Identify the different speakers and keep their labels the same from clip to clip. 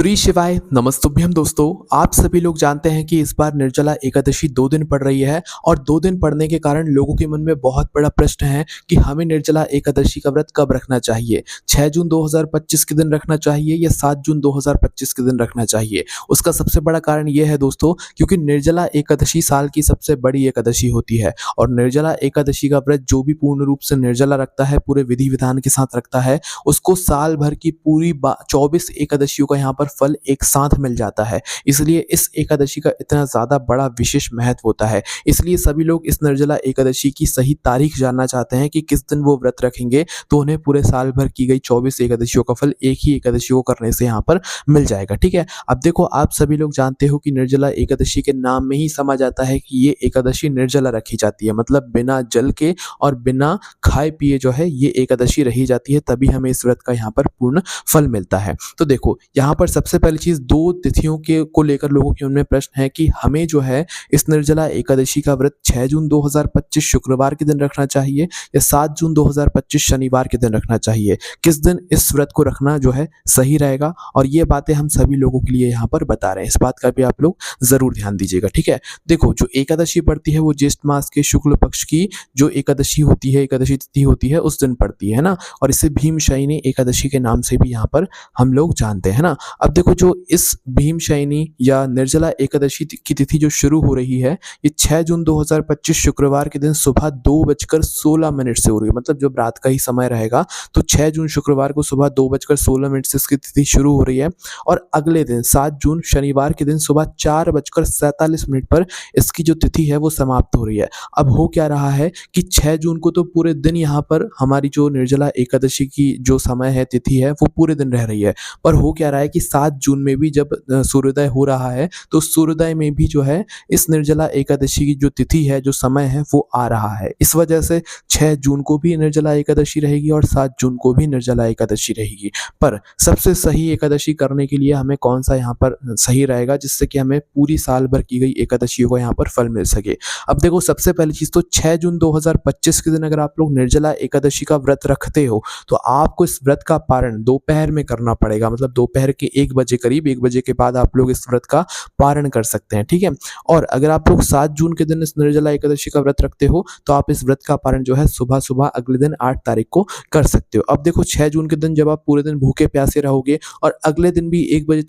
Speaker 1: श्री शिवाय नमस्तुभ्यम दोस्तों। आप सभी लोग जानते हैं कि इस बार निर्जला एकादशी 2 दिन पड़ रही है और 2 दिन पड़ने के कारण लोगों के मन में बहुत बड़ा प्रश्न है कि हमें निर्जला एकादशी का व्रत कब रखना चाहिए। 6 जून 2025 के दिन रखना चाहिए या 7 जून 2025 के दिन रखना चाहिए। उसका सबसे बड़ा कारण ये है दोस्तों, क्योंकि निर्जला एकादशी साल की सबसे बड़ी एकादशी होती है और निर्जला एकादशी का व्रत जो भी पूर्ण रूप से निर्जला रखता है, पूरे विधि विधान के साथ रखता है, उसको साल भर की पूरी 24 एकादशियों का यहाँ पर फल एक साथ मिल जाता है। इसलिए इस एकादशी का इतना ज़्यादा बड़ा विशेष महत्व होता है। इसलिए सभी लोग इस निर्जला एकादशी की सही तारीख जानना चाहते हैं कि किस दिन वो व्रत रखेंगे, तो उन्हें पूरे साल भर की गई 24 एकादशियों का फल एक ही एकादशी को करने से यहाँ पर मिल जाएगा। ठीक है, अब देखो, आप सभी लोग जानते हो कि निर्जला एकादशी के नाम में ही समझ आता है कि ये एकादशी निर्जला रखी जाती है, मतलब बिना जल के और बिना खाए पिए जो है ये एकादशी रही जाती है, तभी हमें इस व्रत का यहाँ पर पूर्ण फल मिलता है। तो देखो, यहाँ पर सबसे पहली चीज, 2 तिथियों के को लेकर लोगों के मन में प्रश्न है कि हमें जो है इस निर्जला एकादशी का व्रत 6 जून 2025 शुक्रवार के दिन रखना चाहिए या 7 जून 2025 शनिवार के दिन रखना चाहिए। किस दिन इस व्रत को रखना जो है सही रहेगा, और ये बातें हम सभी लोगों के लिए यहाँ पर बता रहे हैं। इस बात का भी आप लोग जरूर ध्यान दीजिएगा। ठीक है, देखो, जो एकादशी पड़ती है वो ज्येष्ठ मास के शुक्ल पक्ष की जो एकादशी होती है, एकादशी तिथि होती है, उस दिन पड़ती है ना, और इसे भीमशयनी एकादशी के नाम से भी यहाँ पर हम लोग जानते हैं ना। अब देखो, जो इस भीमशयनी या निर्जला एकादशी की तिथि जो शुरू हो रही है, ये 6 जून 2025 शुक्रवार के दिन सुबह 2:16 से हो रही है, मतलब जब रात का ही समय रहेगा तो 6 जून शुक्रवार को सुबह 2:16 से इसकी तिथि शुरू हो रही है और अगले दिन 7 जून शनिवार के दिन सुबह 4:47 पर इसकी जो तिथि है वो समाप्त हो रही है। अब हो क्या रहा है कि 6 जून को तो पूरे दिन यहाँ पर हमारी जो निर्जला एकादशी की जो समय है, तिथि है, वो पूरे दिन रह रही है, पर हो क्या रहा है कि 7 जून में भी जब सूर्योदय हो रहा है तो सूर्योदय में भी जो है इस निर्जला एकादशी की जो तिथि है, जो समय है, वो आ रहा है। इस वजह से 6 जून को भी निर्जला एकादशी रहेगी और 7 जून को भी निर्जला एकादशी रहेगी। पर सबसे सही एकादशी करने के लिए हमें कौन सा यहाँ पर सही रहेगा, जिससे कि हमें पूरी साल भर की गई एकादशियों को यहाँ पर फल मिल सके। अब देखो, सबसे पहली चीज तो 6 जून 2025 के दिन अगर आप लोग निर्जला एकादशी का व्रत रखते हो तो आपको इस व्रत का पारण दोपहर में करना पड़ेगा, मतलब दोपहर के 1 बजे, करीब 1 बजे के बाद आप लोग इस व्रत का पारण कर सकते हैं। ठीक है, और अगर आप लोग 7 जून के दिन इस निर्जला एकादशी का व्रत रखते हो तो आप इस व्रत का पारण जो है सुबह सुबह अगले दिन 8 तारीख को कर सकते हो। अब देखो, 6 जून के दिन जब आप पूरे दिन भूखे प्यासे रहोगे और अगले दिन भी 1 बजे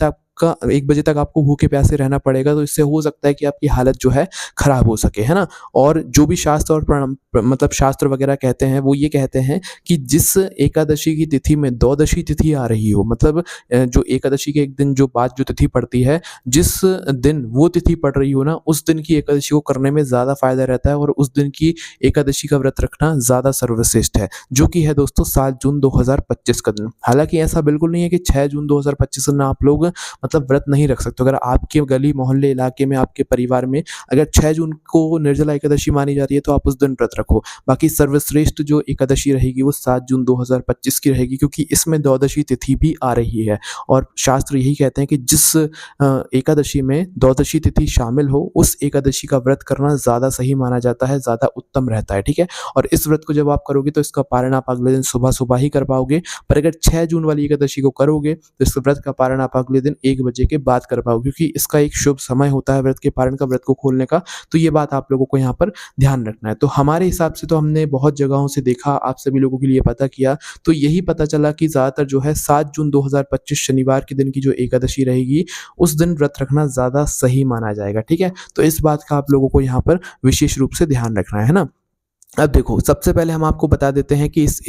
Speaker 1: तक आपको भूखे प्यासे रहना पड़ेगा, तो इससे हो सकता है कि आपकी हालत जो है खराब हो सके, है ना। और जो भी शास्त्र और मतलब शास्त्र वगैरह कहते हैं, वो ये कहते हैं कि जिस एकादशी की तिथि में द्वादशी तिथि आ रही हो, मतलब जो एकादशी के एक दिन जो बाद जो तिथि पड़ती है, जिस दिन वो तिथि पड़ रही हो ना, उस दिन की एकादशी को करने में ज़्यादा फायदा रहता है और उस दिन की एकादशी का व्रत रखना ज़्यादा सर्वश्रेष्ठ है, जो कि है दोस्तों 7 जून 2025 का दिन। हालांकि ऐसा बिल्कुल नहीं है कि 6 जून 2025 में आप लोग मतलब व्रत नहीं रख सकते। अगर आपके गली मोहल्ले इलाके में, आपके परिवार में अगर 6 जून को निर्जला एकादशी मानी जाती है तो आप उस दिन व्रत रखो। बाकी सर्वश्रेष्ठ जो एकादशी रहेगी वो 7 जून 2025 की रहेगी, क्योंकि इसमें द्वादशी तिथि भी आ रही है और शास्त्र यही कहते हैं कि जिस एकादशी में द्वादशी तिथि शामिल हो, उस एकादशी का व्रत करना ज़्यादा सही माना जाता है, ज़्यादा उत्तम रहता है। ठीक है, और इस व्रत को जब आप करोगे तो इसका पारण आप अगले दिन सुबह सुबह ही कर पाओगे, पर अगर 6 जून वाली एकादशी को करोगे तो इस व्रत का पारण आप अगले दिन 1 बजे के बाद कर पाओगे, क्योंकि इसका एक शुभ समय होता है व्रत के पारण का, व्रत को खोलने का। तो ये बात आप लोगों को यहाँ पर ध्यान रखना है। तो हमारे हिसाब से तो हमने बहुत जगहों से देखा, आप सभी लोगों के लिए पता किया, तो यही पता चला कि ज़्यादातर जो है 7 जून 2025 शनिवार के दिन की जो एकादशी रहेगी, उस दिन व्रत रखना ज़्यादा सही माना जाएगा। ठीक है, तो इस बात का आप लोगों को यहाँ पर विशेष रूप से ध्यान रखना है ना। अब देखो, सबसे पहले हम आपको बता देते हैं कि इस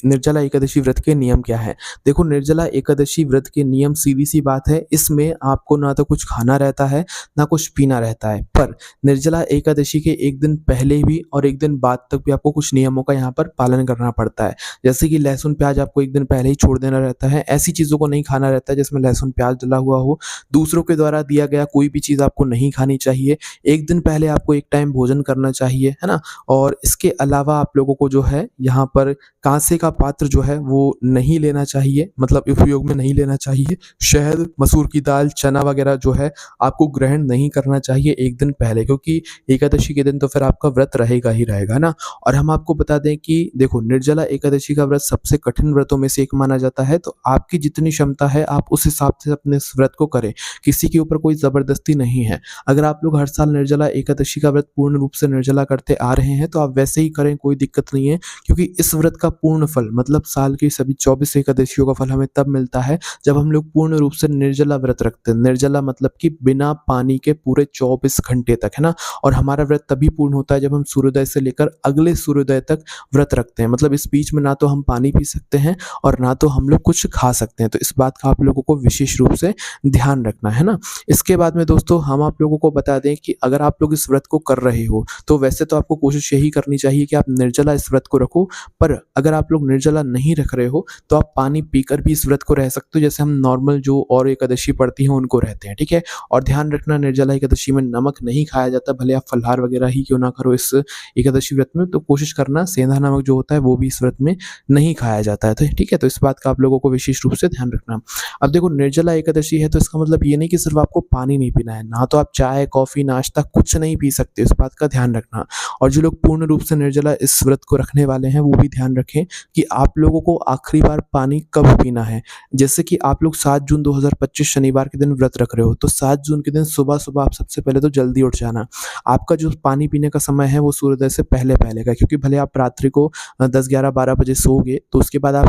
Speaker 1: निर्जला एकादशी व्रत के नियम क्या है। देखो, निर्जला एकादशी व्रत के नियम सीधी सी बात है, इसमें आपको ना तो कुछ खाना रहता है ना कुछ पीना रहता है, पर निर्जला एकादशी के एक दिन पहले भी और एक दिन बाद तक भी आपको कुछ नियमों का यहाँ पर पालन करना पड़ता है। जैसे कि लहसुन प्याज आपको एक दिन पहले ही छोड़ देना रहता है, ऐसी चीज़ों को नहीं खाना रहता है जिसमें लहसुन प्याज डला हुआ हो। दूसरों के द्वारा दिया गया कोई भी चीज़ आपको नहीं खानी चाहिए। एक दिन पहले आपको एक टाइम भोजन करना चाहिए, है ना। और इसके अलावा आप लोगों को जो है यहाँ पर कांसे का पात्र जो है वो नहीं लेना चाहिए, मतलब उपयोग में नहीं लेना चाहिए। शहद, मसूर की दाल, चना वगैरह जो है आपको ग्रहण नहीं करना चाहिए एक दिन पहले, क्योंकि एकादशी के दिन तो फिर आपका व्रत रहेगा ही रहेगा ना। और हम आपको बता दें कि देखो, निर्जला एकादशी का व्रत सबसे कठिन व्रतों में से एक माना जाता है, तो आपकी जितनी क्षमता है आप उस हिसाब से अपने इस व्रत को करें। किसी के ऊपर कोई ज़बरदस्ती नहीं है। अगर आप लोग हर साल निर्जला एकादशी का व्रत पूर्ण रूप से निर्जला करते आ रहे हैं तो आप वैसे ही करें, कोई दिक्कत नहीं है। क्योंकि इस व्रत का पूर्ण फल, मतलब साल की सभी 24 एकादशियों का फल हमें तब मिलता है जब हम लोग पूर्ण रूप से निर्जला व्रत रखते हैं। निर्जला मतलब कि बिना पानी के पूरे 24 घंटे तक, है ना। और हमारा व्रत तभी पूर्ण होता है जब हम सूर्योदय से लेकर अगले सूर्योदय तक व्रत रखते हैं। मतलब इस बीच में ना तो हम पानी पी सकते हैं और ना तो हम लोग कुछ खा सकते हैं। तो इस बात का आप लोगों को विशेष रूप से ध्यान रखना है ना। इसके बाद में दोस्तों हम आप लोगों को बता दें कि अगर आप लोग इस व्रत को कर रहे हो तो वैसे तो आपको कोशिश यही करनी चाहिए कि आप निर्जला इस व्रत को रखो। पर अगर आप लोग निर्जला नहीं रख रहे हो तो आप पानी पीकर भी इस व्रत को रह सकते हो, जैसे हम नॉर्मल जो और एकादशी पड़ती हैं उनको रहते हैं, ठीक है। और ध्यान रखना, निर्जला एकादशी में नमक नहीं खाया जाता, भले आप फलाहार वगैरह ही क्यों ना करो इस एकादशी व्रत में, तो कोशिश करना सेंधा नमक जो होता है वो भी इस व्रत में नहीं खाया जाता है। तो ठीक है, तो इस बात का आप लोगों को विशेष रूप से ध्यान रखना। अब देखो, निर्जला एकादशी है तो इसका मतलब ये नहीं कि सिर्फ आपको पानी नहीं पीना है, ना तो आप चाय, कॉफी, नाश्ता कुछ नहीं पी सकते, इस बात का ध्यान रखना। और जो लोग पूर्ण रूप से निर्जला इस व्रत को रखने वाले हैं वो भी ध्यान रखें कि आप लोगों को आखिरी बार पानी कब पीना है। जैसे कि आप लोग 7 जून 2025 शनिवार के दिन व्रत रख रहे हो, तो 7 जून के दिन सुबह-सुबह आप सबसे पहले तो जल्दी उठ जाना। आपका जो पानी पीने का समय है वो सूर्योदय से पहले-पहले का है, क्योंकि भले आप रात्रि को 10, 11, 12 बजे सोओगे तो उसके बाद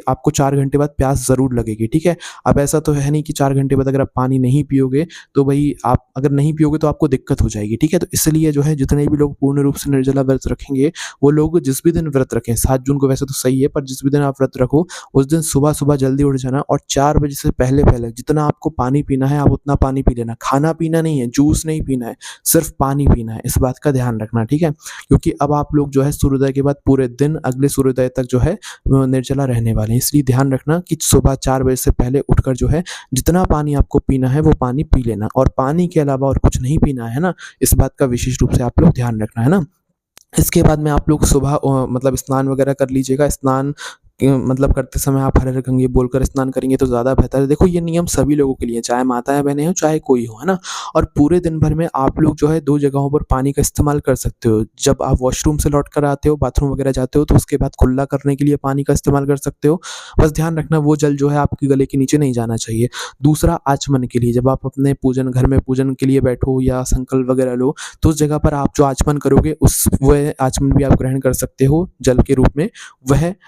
Speaker 1: आपको 4 घंटे बाद प्यास ज़रूर लगेगी, ठीक है? अब ऐसा तो है नहीं कि 4 घंटे बाद अगर आप पानी नहीं पियोगे तो भई आप अगर नहीं पियोगे तो आपको दिक्कत हो जाएगी, ठीक है? तो इसलिए जो है जितने भी लोग पूर्ण रूप से निर्जला व्रत रखेंगे, वो लोग जिस भी दिन व्रत रखें, 7 जून को वैसे तो सही है, पर जिस भी दिन आप व्रत रखो, उस दिन सुबह-सुबह जल्दी उठ जाना और 4 बजे से पहले-पहले जितना आपको पानी पीना है, आप उतना पानी पी लेना। खाना-पीना नहीं है, जूस नहीं पीना है, सिर्फ़ पानी पीना है, इस बात का ध्यान रखना, ठीक है? क्योंकि अब आप लोग जो है सूर्योदय के बाद पूरे दिन अगले सूर्योदय तक जो है निर्जला रहने वाले हैं। इसलिए ध्यान रखना कि सुबह 4 बजे से पहले उठकर जो है जितना पानी आपको पीना है वो पानी पी लेना, और पानी के अलावा और कुछ नहीं पीना है ना। इस बात का विशेष रूप से आप लोग ध्यान रखना, है ना। इसके बाद में आप लोग सुबह मतलब स्नान वगैरह कर लीजिएगा। स्नान मतलब करते समय आप हरे हरे गंगे बोलकर स्नान करेंगे तो ज़्यादा बेहतर है। देखो, ये नियम सभी लोगों के लिए, चाहे माताएँ बहनें हों, चाहे कोई हो, है ना? और पूरे दिन भर में आप लोग जो है 2 जगहों पर पानी का इस्तेमाल कर सकते हो। जब आप वॉशरूम से लौट कर आते हो, बाथरूम वगैरह जाते हो, तो उसके बाद कुल्ला करने के लिए पानी का इस्तेमाल कर सकते हो। बस ध्यान रखना वो जल जो है आपके गले के नीचे नहीं जाना चाहिए। दूसरा, आचमन के लिए, जब आप अपने घर में पूजन के लिए बैठो या संकल्प वगैरह लो, तो उस जगह पर आप जो आचमन करोगे वह आचमन भी आप ग्रहण कर सकते हो जल के रूप में।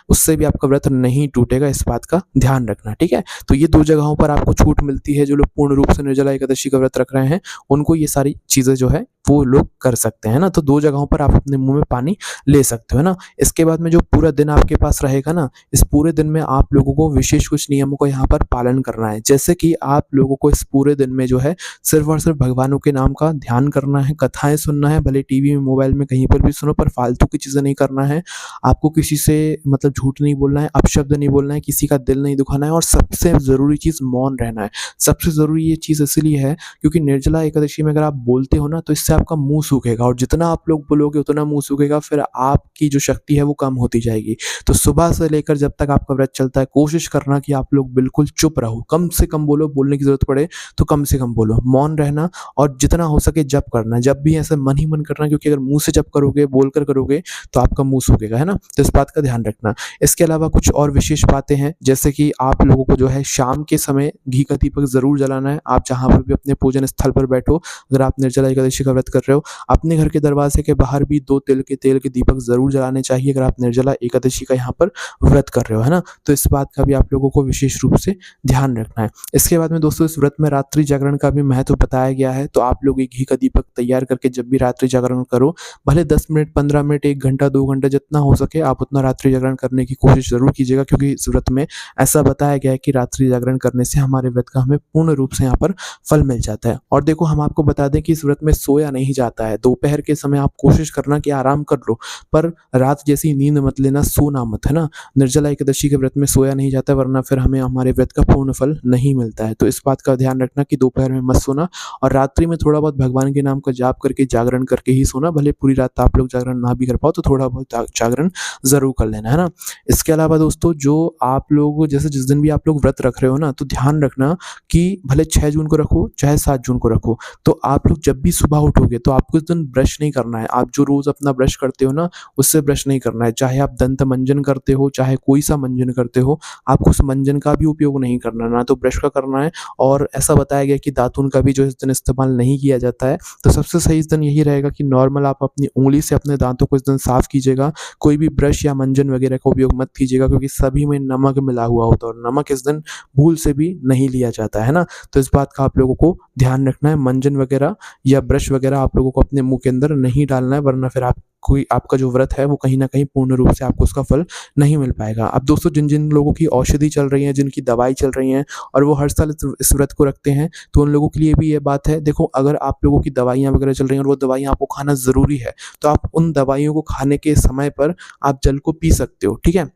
Speaker 1: उससे भी आपका व्रत नहीं टूटेगा, इस बात का ध्यान रखना, ठीक है? तो ये 2 जगहों पर आपको छूट मिलती है। जो लोग पूर्ण रूप से निर्जला एकादशी का व्रत रख रहे हैं, उनको ये सारी चीज़ें जो है वो लोग कर सकते हैं ना। तो 2 जगहों पर आप अपने मुँह में पानी ले सकते हो, है ना। इसके बाद में जो पूरा दिन आपके पास रहेगा ना, इस पूरे दिन में आप लोगों को विशेष कुछ नियमों का यहाँ पर पालन करना है। जैसे कि आप लोगों को इस पूरे दिन में जो है सिर्फ़ और सिर्फ़ भगवानों के नाम का ध्यान करना है, कथाएँ सुनना है, भले टीवी में, मोबाइल में, कहीं पर भी सुनो, पर फालतू की चीज़ें नहीं करना है। आपको किसी से मतलब झूठ नहीं बोलना है, अपशब्द नहीं बोलना है, किसी का दिल नहीं दुखाना है, और सबसे ज़रूरी चीज़ मौन रहना है। सबसे ज़रूरी ये चीज़ इसलिए है क्योंकि निर्जला एकादशी में अगर आप बोलते हो ना तो इससे आपका मुँह सूखेगा, और जितना आप लोग बोलोगे उतना मुँह सूखेगा, फिर आपकी जो शक्ति है वो कम होती जाएगी। तो सुबह से लेकर जब तक आपका व्रत चलता है, कोशिश करना कि आप लोग बिल्कुल चुप रहो। कम से कम बोलो, बोलने की ज़रूरत पड़े तो कम से कम बोलो, मौन रहना, और जितना हो सके जप करना। जब भी ऐसा मन ही मन करना, क्योंकि अगर मुँह से जप करोगे, बोलकर करोगे तो आपका मुँह सूखेगा, है ना। तो इस बात का ध्यान रखना। इसके अलावा कुछ और विशेष बातें हैं, जैसे कि आप लोगों को जो है शाम के समय घी का दीपक ज़रूर जलाना है। आप जहाँ पर भी अपने पूजन स्थल पर बैठो, अगर आप निर्जला एकादशी का व्रत कर रहे हो, अपने घर के दरवाजे के बाहर भी 2 तेल के दीपक ज़रूर जलाने चाहिए, अगर आप निर्जला एकादशी का यहाँ पर व्रत कर रहे हो, है ना। तो इस बात का भी आप लोगों को विशेष रूप से ध्यान रखना है। इसके बाद में दोस्तों, इस व्रत में रात्रि जागरण का भी महत्व बताया गया है। तो आप लोग एक घी का दीपक तैयार करके जब भी रात्रि जागरण करो, भले 10 मिनट, 15 मिनट, 1 घंटा, 2 घंटा, जितना हो सके आप उतना रात्रि जागरण करने की कोशिश ज़रूर कीजिएगा, क्योंकि इस व्रत में ऐसा बताया गया है कि रात्रि जागरण करने से हमारे व्रत का हमें पूर्ण रूप से यहाँ पर फल मिल जाता है। और देखो, हम आपको बता दें कि इस व्रत में सोया सोया नहीं जाता है। दोपहर के समय आप कोशिश करना कि आराम कर लो, पर रात जैसी नींद मत लेना, सोना मत, है ना? निर्जला एकादशी के व्रत में सोया नहीं जाता, वरना फिर हमें हमारे व्रत का पूर्ण फल नहीं मिलता है। तो इस बात का ध्यान रखना कि दोपहर में मत सोना और रात्रि में थोड़ा बहुत भगवान के नाम का जाप करके, जागरण करके ही सोना। भले पूरी रात आप लोग जागरण ना भी कर पाओ तो थोड़ा बहुत जागरण ज़रूर कर लेना, है ना? इसके अलावा दोस्तों, जो आप लोग जैसे जिस दिन भी आप लोग व्रत रख रहे हो ना, तो ध्यान रखना कि भले 6 जून को रखो, चाहे 7 जून को रखो, तो आप लोग जब भी सुबह उठोगे तो आपको इस दिन ब्रश नहीं करना है। आप जो रोज़ अपना ब्रश करते हो ना, उससे ब्रश नहीं करना है। चाहे आप दंत मंजन करते हो, चाहे कोई-सा मंजन करते हो, आपको उस मंजन का भी उपयोग नहीं करना है, ना तो ब्रश का करना है। और ऐसा बताया गया कि दातुन का भी जो इस दिन इस्तेमाल नहीं किया जाता है। तो सबसे सही इस दिन यही रहेगा कि नॉर्मल आप अपनी उँगली से अपने दाँतों को इस दिन साफ कीजिएगा। कोई भी ब्रश या मंजन वगैरह का उपयोग मत कीजिएगा, क्योंकि सभी में नमक मिला हुआ होता है और नमक इस दिन भूल से भी नहीं लिया जाता है ना? तो इस बात का आप लोगों को ध्यान रखना है। मंजन वगैरह या ब्रश वगैरह आप लोगों को अपने मुँह के अंदर नहीं डालना है, वरना फिर आपका जो व्रत है वो कहीं न कहीं पूर्ण रूप से आपको उसका फल नहीं मिल पाएगा। अब दोस्तों, जिन-जिन लोगों की औषधि चल रही है, जिनकी दवाई चल रही है और वो हर साल इस व्रत को रखते हैं, तो उन लोगों के लिए भी ये बात है। देखो, अगर आप लोगों की दवाइयाँ वगैरह चल रही हैं और वो दवाइयाँ आपको खाना ज़रूरी है, तो आप उन दवाइयों को खाने के समय पर आप जल को पी सकते हो, ठीक है?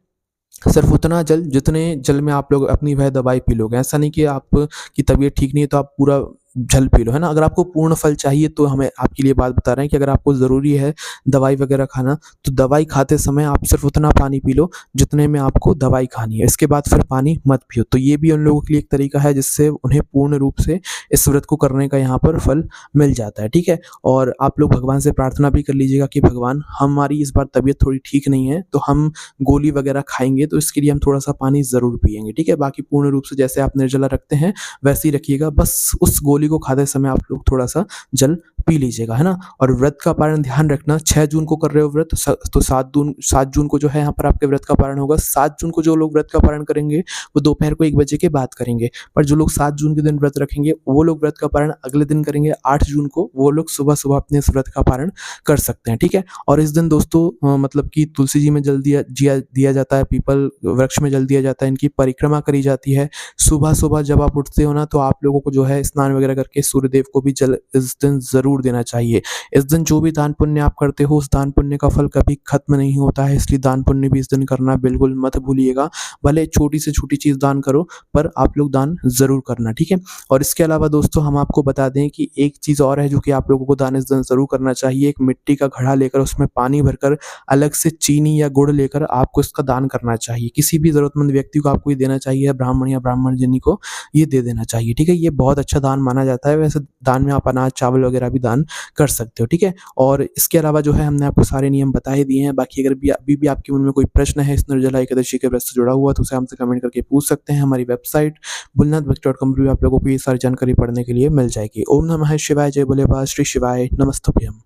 Speaker 1: सिर्फ़ उतना जल जितने जल में आप लोग अपनी वह दवाई पी लोगे। ऐसा नहीं कि आपकी तबीयत ठीक नहीं है तो आप पूरा जल पी लो, है ना? अगर आपको पूर्ण फल चाहिए तो हमें आपके लिए बात बता रहे हैं कि अगर आपको ज़रूरी है दवाई वग़ैरह खाना, तो दवाई खाते समय आप सिर्फ़ उतना पानी पी लो जितने में आपको दवाई खानी है। इसके बाद फिर पानी मत पियो। तो ये भी उन लोगों के लिए एक तरीका है जिससे उन्हें पूर्ण रूप से इस व्रत को करने का यहाँ पर फल मिल जाता है, ठीक है? और आप लोग भगवान से प्रार्थना भी कर लीजिएगा कि भगवान, हमारी इस बार तबीयत थोड़ी ठीक नहीं है, तो हम गोली वग़ैरह खाएँगे, तो इसके लिए हम थोड़ा-सा पानी ज़रूर पिएँगे, ठीक है? बाकी पूर्ण रूप से जैसे आप निर्जला रखते हैं, वैसे ही रखिएगा। बस उस गोली को खाते समय आप लोग थोड़ा-सा जल पी लीजिएगा, है ना? और व्रत का पारण ध्यान रखना, 6 जून को कर रहे हो व्रत, तो 7 जून को जो है यहाँ पर आपके व्रत का पारण होगा। 7 जून को जो लोग व्रत का पारण करेंगे, वो दोपहर को 1 बजे के बाद करेंगे। पर जो लोग 7 जून के दिन व्रत रखेंगे, वो लोग व्रत का पारण अगले दिन करेंगे, 8 जून को। वो लोग सुबह-सुबह अपने इस व्रत का पारण कर सकते हैं, ठीक है? और इस दिन दोस्तों, मतलब कि तुलसी जी में जल दिया जाता है, पीपल वृक्ष में जल दिया जाता है, इनकी परिक्रमा करी जाती है। सुबह-सुबह जब आप उठते हो ना, तो आप लोगों को जो है स्नान वगैरह करके सूर्यदेव को भी जल इस दिन ज़रूर देना चाहिए। इस दिन जो भी दान पुण्य आप करते हो, उस दान पुण्य का फल कभी खत्म नहीं होता है, इसलिए दान पुण्य भी इस दिन करना बिल्कुल मत भूलिएगा। भले छोटी से छोटी चीज़ दान करो, पर आप लोग दान ज़रूर करना, ठीक है? और इसके अलावा दोस्तों, हम आपको बता दें कि एक चीज़ और है जो कि आप लोगों को दान इस दिन ज़रूर करना चाहिए। एक मिट्टी का घड़ा लेकर उसमें पानी भरकर अलग से चीनी या गुड़ लेकर आपको इसका दान करना चाहिए। किसी भी ज़रूरतमंद व्यक्ति को आपको ये देना चाहिए, ब्राह्मण या ब्राह्मणजनी को ये दे देना चाहिए, ठीक है? ये बहुत अच्छा दान माना जाता है। वैसे दान में आप अनाज, चावल वगैरह भी दान कर सकते हो, ठीक है? और इसके अलावा जो है, हमने आपको सारे नियम बता ही दिए हैं। बाकी अगर अभी भी आपके मन में कोई प्रश्न है इस निर्जला एकादशी के व्रत से जुड़ा हुआ, तो उसे हमसे कमेंट करके पूछ सकते हैं। हमारी वेबसाइट bulnathbhakt.com पर भी आप लोगों को ये सारी जानकारी पढ़ने के लिए मिल जाएगी। ओम नमः शिवाय, जय भोले बाबा, श्री शिवाय, नमस्तुभ्यम।